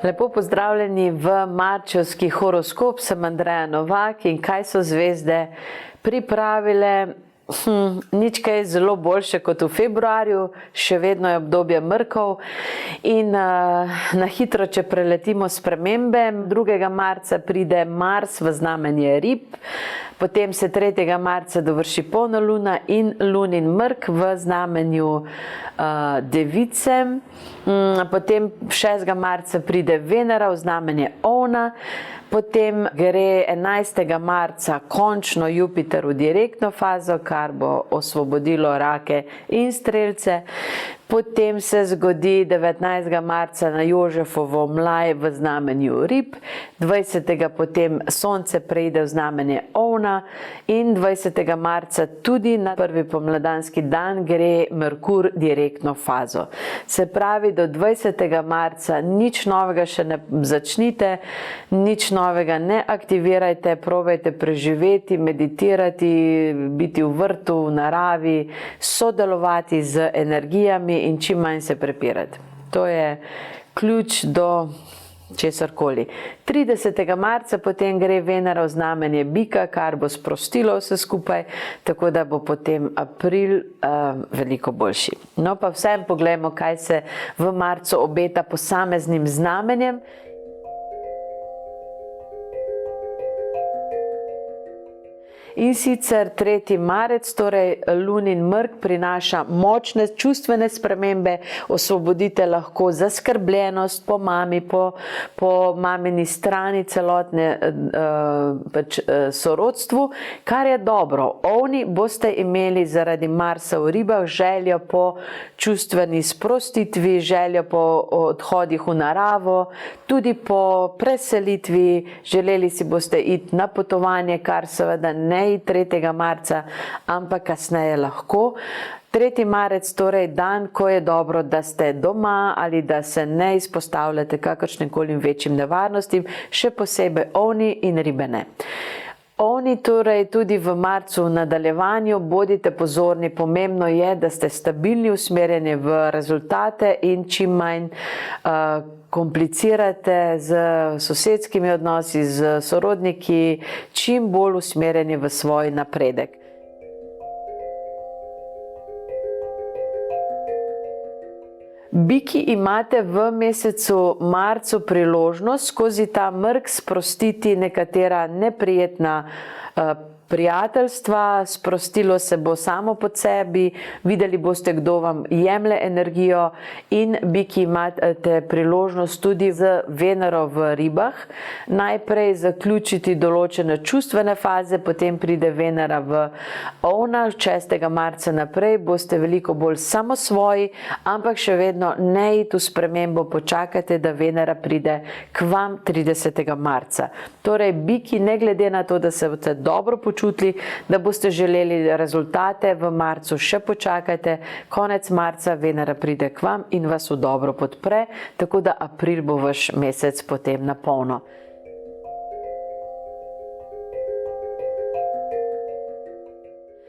Lepo pozdravljeni v marčevski horoskop, sem Andreja Novak in kaj so zvezde pripravile? Nič kaj zelo boljše kot v februarju, še vedno je obdobje mrkov in na hitro, če preletimo spremembe, 2. marca pride Mars v znamenje Rib, potem se 3. marca dovrši polna luna in lunin mrk v znamenju Device, potem 6. marca pride Venera v znamenje Ovna, potem gre 11. marca končno Jupiter v direktno fazo, kar bo osvobodilo Rake in Strelce. Potem se zgodi 19. marca na Jožefovo mlaj v znamenju Rib, 20. potem Sonce preide v znamenje Ovna in 20. marca tudi na prvi pomladanski dan gre Merkur direktno fazo. Se pravi, do 20. marca nič novega še ne začnite, nič novega ne aktivirajte, probajte preživeti, meditirati, biti v vrtu, v naravi, sodelovati z energijami in čim manj se prepirati. To je ključ do česarkoli. 30. marca potem gre Venera v znamenje Bika, kar bo sprostilo vse skupaj, tako da bo potem april veliko boljši. No pa vsem poglejmo, kaj se v marcu obeta posameznim znamenjem. In sicer 3. marec, torej lunin mrk, prinaša močne čustvene spremembe, osvobodite lahko zaskrbljenost po mami, po mamini strani, celotne sorodstvu, kar je dobro. Ovni boste imeli zaradi Marsa v ribah željo po čustveni sprostitvi, željo po odhodih v naravo, tudi po preselitvi, želeli si boste iti na potovanje, kar seveda ne 3. marca, ampak kasneje lahko. 3. marec, torej dan, ko je dobro, da ste doma ali da se ne izpostavljate kakršnekoli večjim nevarnostim, še posebej ovni in ribe ne. Ovni torej tudi v marcu v nadaljevanju bodite pozorni, pomembno je, da ste stabilni, usmerjeni v rezultate in čim manj komplicirate z sosedskimi odnosi, z sorodniki, čim bolj usmerjeni v svoj napredek. Biki imate v mesecu marcu priložnost skozi ta mrk sprostiti nekatera neprijetna prijateljstva, sprostilo se bo samo po sebi, videli boste, kdo vam jemlje energijo in biki imate priložnost tudi z Venero v ribah. Najprej zaključiti določene čustvene faze, potem pride Venera v Ovna, 6. marca naprej boste veliko bolj samosvoji, ampak še vedno ne iti v spremembo, počakajte, da Venera pride k vam 30. marca. Torej, biki, ne glede na to, da se boste dobro počutili, da boste želeli rezultate v marcu, še počakajte, konec marca Venera pride k vam in vas v dobro podpre, tako da april bo vaš mesec potem na polno.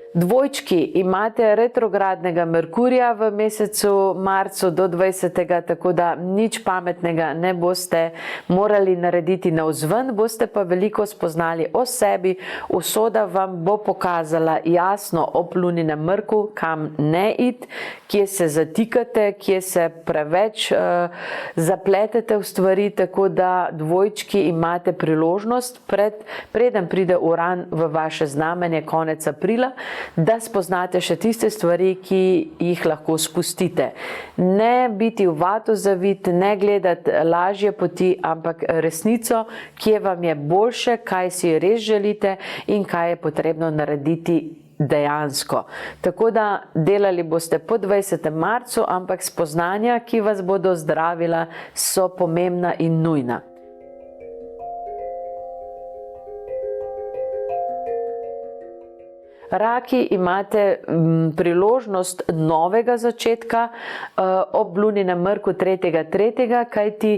Dvojčki, imate retrogradnega Merkurja v mesecu marcu do 20. tako da nič pametnega ne boste morali narediti navzven, boste pa veliko spoznali o sebi, usoda vam bo pokazala jasno ob luninem mrku, kam ne iti, kje se zatikate, kje se preveč zapletete v stvari, tako da dvojčki imate priložnost, preden pride Uran v vaše znamenje konec aprila, da spoznate še tiste stvari, ki jih lahko spustite. Ne biti v vatu zavit, ne gledati lažje poti, ampak resnico, kje vam je boljše, kaj si res želite in kaj je potrebno narediti dejansko. Tako da delali boste po 20. marcu, ampak spoznanja, ki vas bodo zdravila, so pomembna in nujna. Raki, imate priložnost novega začetka ob luninem mrku 3.3., kajti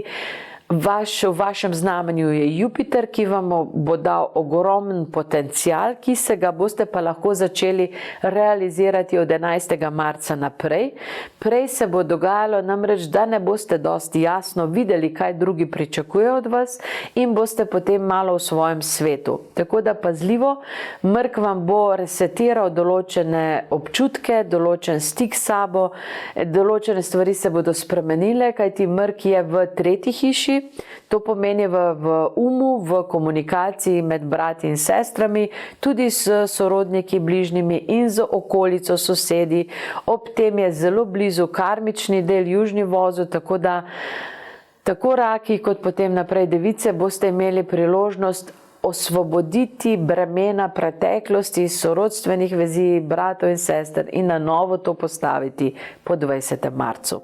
V vašem znamenju je Jupiter, ki vam bo dal ogromen potencial, ki se ga boste pa lahko začeli realizirati od 11. marca naprej. Prej se bo dogajalo namreč, da ne boste dosti jasno videli, kaj drugi pričakujejo od vas in boste potem malo v svojem svetu. Tako da pazljivo, Mrk vam bo resetiral določene občutke, določen stik s sabo, določene stvari se bodo spremenile, kajti Mrk je v 3. hiši. To pomeni v umu, v komunikaciji med brati in sestrami, tudi s sorodniki, bližnjimi in z okolico, sosedi. Ob tem je zelo blizu karmični del, južni vozel, tako da tako raki kot potem naprej device boste imeli priložnost osvoboditi bremena preteklosti, sorodstvenih vezi, bratov in sester in na novo to postaviti po 20. marcu.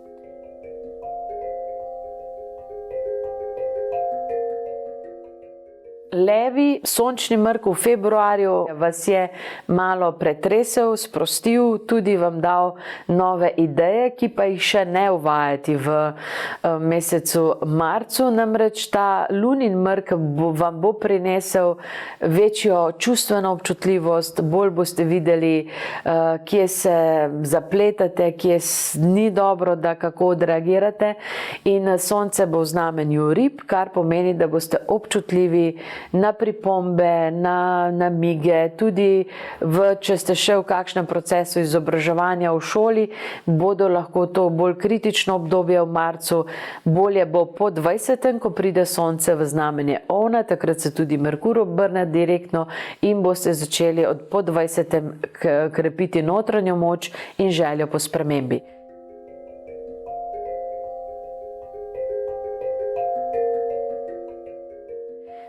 Levi, sončni Mrk v februarju vas je malo pretresel, sprostil, tudi vam dal nove ideje, ki pa jih še ne uvajati v mesecu marcu. Namreč ta lunin Mrk vam bo prinesel večjo čustveno občutljivost, bolj boste videli, kje se zapletate, kje ni dobro, da kako odreagirate. In sonce bo v znamenju Rib, kar pomeni, da boste občutljivi na pripombe, na namige, tudi če ste še v kakšnem procesu izobraževanja v šoli, bodo lahko to bolj kritično obdobje v marcu. Bolje bo po 20. ko pride sonce v znamenje Ovna, takrat se tudi Merkur obrne direktno in boste začeli po 20. krepiti notranjo moč in željo po spremembi.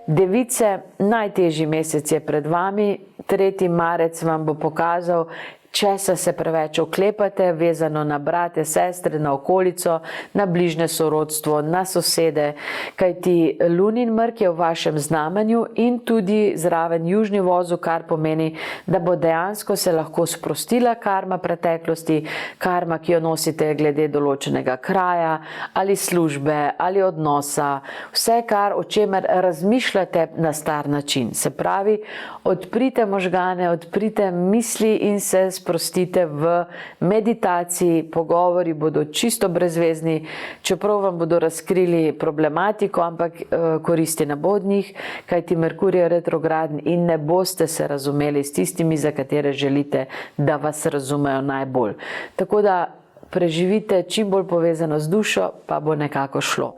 Device, najtežji mesec je pred vami, 3. marec vam bo pokazal, česa se preveč oklepate, vezano na brate, sestre, na okolico, na bližnje sorodstvo, na sosede, kajti lunin Mrk je v vašem znamenju in tudi zraven južni vozel, kar pomeni, da bo dejansko se lahko sprostila karma preteklosti, karma, ki jo nosite glede določenega kraja ali službe ali odnosa, vse, o čemer razmišljate na star način. Se pravi, odprite možgane, odprite misli in se sprostite v meditaciji, pogovori bodo čisto brezvezni, čeprav vam bodo razkrili problematiko, ampak koristi ne bo od njih, kajti Merkur je retrograden in ne boste se razumeli s tistimi, za katere želite, da vas razumejo najbolj. Tako da preživite čim bolj povezano z dušo, pa bo nekako šlo.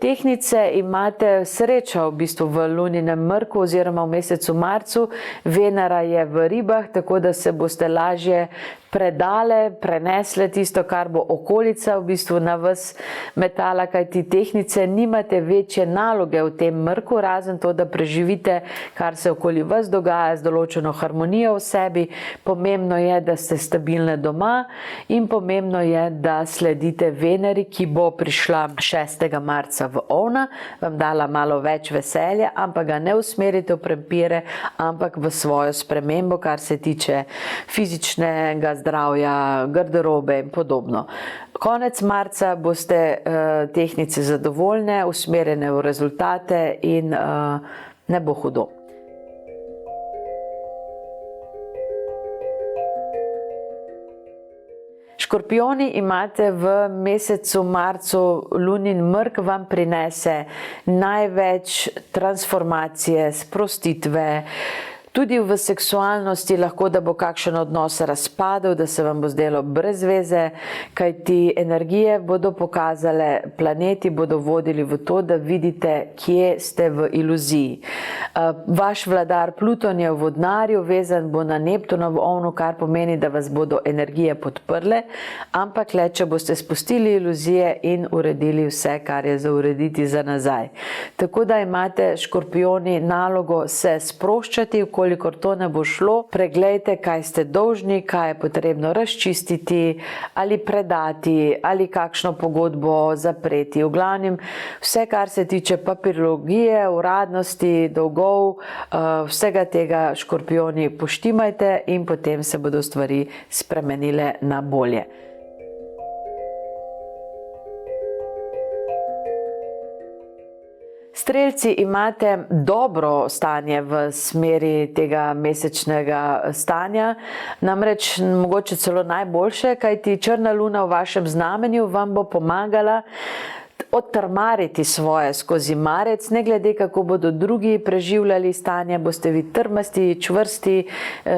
Tehnice, imate srečo v bistvu v luninem Mrku oziroma v mesecu marcu. Venera je v Ribah, tako da se boste lažje predale, prenesle tisto, kar bo okolica v bistvu na vas metala, kajti tehnice nimate večje naloge v tem Mrku, razen to, da preživite, kar se okoli vas dogaja, z določeno harmonijo v sebi. Pomembno je, da ste stabilne doma in pomembno je, da sledite Veneri, ki bo prišla 6. marca v Ovna, vam dala malo več veselja, ampak ga ne usmerite v prepire, ampak v svojo spremembo, kar se tiče fizičnega zdravja, garderobe in podobno. Konec marca boste tehnice zadovoljne, usmerjene v rezultate in ne bo hudo. Škorpijoni, imate v mesecu marcu lunin Mrk, vam prinese največ transformacije, sprostitve, tudi v seksualnosti lahko, da bo kakšen odnos razpadel, da se vam bo zdelo brez veze, kajti energije bodo pokazale, planeti bodo vodili v to, da vidite, kje ste v iluziji. Vaš vladar Pluton je v Vodnarju, vezan bo na Neptuna v Ovnu, kar pomeni, da vas bodo energije podprle, ampak le, če boste spustili iluzije in uredili vse, kar je za urediti za nazaj. Tako da imate, Škorpijoni, nalogo se sproščati, kolikor to ne bo šlo, preglejte, kaj ste dolžni, kaj je potrebno razčistiti ali predati ali kakšno pogodbo zapreti. V glavnem, vse, kar se tiče papirologije, uradnosti, dolgov, vsega tega škorpijoni poštimajte in potem se bodo stvari spremenile na bolje. Strelci, imate dobro stanje v smeri tega mesečnega stanja, namreč mogoče celo najboljše, kajti črna luna v vašem znamenju vam bo pomagala odtrmariti svoje skozi marec, ne glede kako bodo drugi preživljali stanje, boste vi trmasti, čvrsti,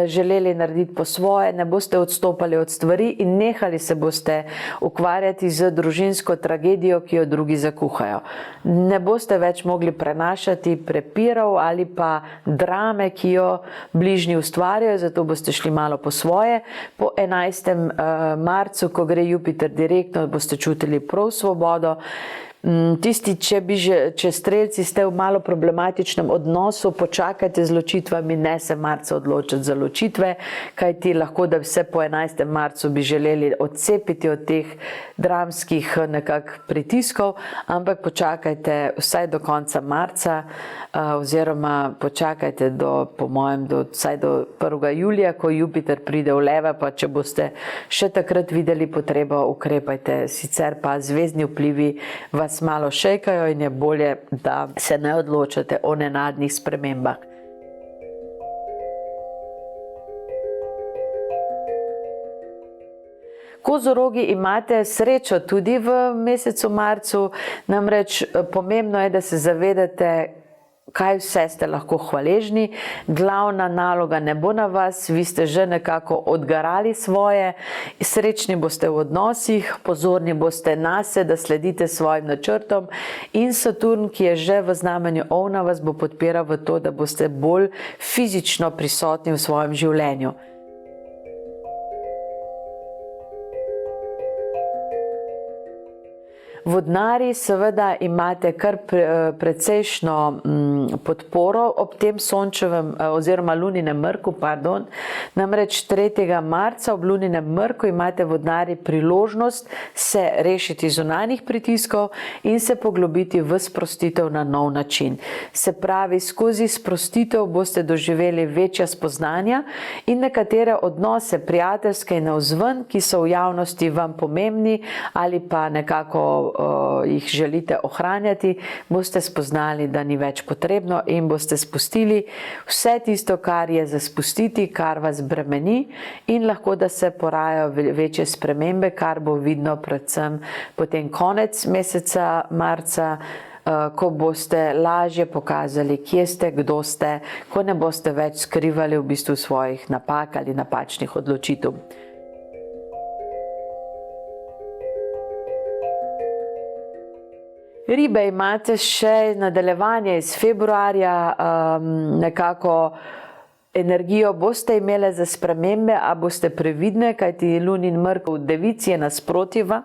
želeli narediti po svoje, ne boste odstopali od stvari in nehali se boste ukvarjati z družinsko tragedijo, ki jo drugi zakuhajo. Ne boste več mogli prenašati prepirov ali pa drame, ki jo bližnji ustvarjajo, zato boste šli malo po svoje. Po 11. marcu, ko gre Jupiter direktno, boste čutili prav svobodo. Tisti, če strelci ste v malo problematičnem odnosu, počakajte z ločitvami, ne se marca odločiti za ločitve, kajti lahko, da vse po 11. marcu bi želeli odcepiti od teh dramskih pritiskov, ampak počakajte vsaj do konca marca, oziroma počakajte vsaj do 1. julija, ko Jupiter pride v Leva, pa če boste še takrat videli potrebo, ukrepajte, sicer pa zvezdni vplivi vas malo šejkajo in je bolje, da se ne odločate o nenadnih spremembah. Kozorogi, imate srečo tudi v mesecu marcu, namreč pomembno je, da se zavedate, kaj vse ste lahko hvaležni. Glavna naloga ne bo na vas, vi ste že nekako odgarali svoje, srečni boste v odnosih, pozorni boste nase, da sledite svojim načrtom in Saturn, ki je že v znamenju ovna, vas bo podpiral v to, da boste bolj fizično prisotni v svojem življenju. Vodnari seveda imate kar precejšno podporo ob tem sončevem oziroma luninem mrku, namreč 3. marca ob luninem mrku imate vodnari priložnost se rešiti zunanjih pritiskov in se poglobiti v sprostitev na nov način. Se pravi, skozi sprostitev boste doživeli večja spoznanja in nekatere odnose prijateljske in navzven, ki so v javnosti vam pomembni ali pa nekako jih želite ohranjati, boste spoznali, da ni več potrebno in boste spustili vse tisto, kar je za spustiti, kar vas bremeni in lahko, da se porajajo večje spremembe, kar bo vidno predvsem potem konec meseca marca, ko boste lažje pokazali, kje ste, kdo ste, ko ne boste več skrivali v bistvu svojih napak ali napačnih odločitev. Ribe, imate še nadaljevanje iz februarja, nekako energijo boste imele za spremembe, a boste previdne, kajti lunin mrk v Devici je nasprotiva,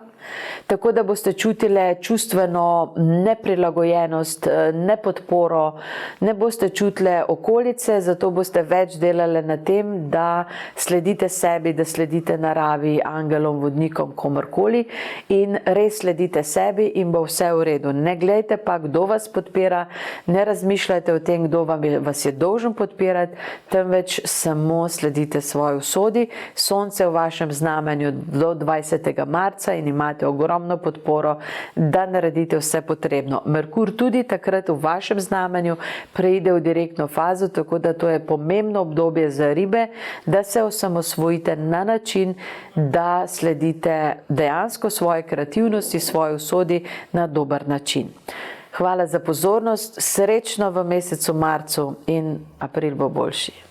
tako da boste čutile čustveno neprilagojenost, nepodporo, ne boste čutile okolice, zato boste več delali na tem, da sledite sebi, da sledite naravi, angelom, vodnikom, komorkoli in res sledite sebi in bo vse v redu. Ne gledajte pa, kdo vas podpira, ne razmišljajte o tem, kdo vas je dolžen podpirati, temveč samo sledite svoji usodi. Sonce v vašem znamenju do 20. marca in imate ogromno podporo, da naredite vse potrebno. Merkur tudi takrat v vašem znamenju preide v direktno fazo, tako da to je pomembno obdobje za ribe, da se osamosvojite na način, da sledite dejansko svoje kreativnosti, svoje usodi na dober način. Hvala za pozornost, srečno v mesecu marcu in april bo boljši.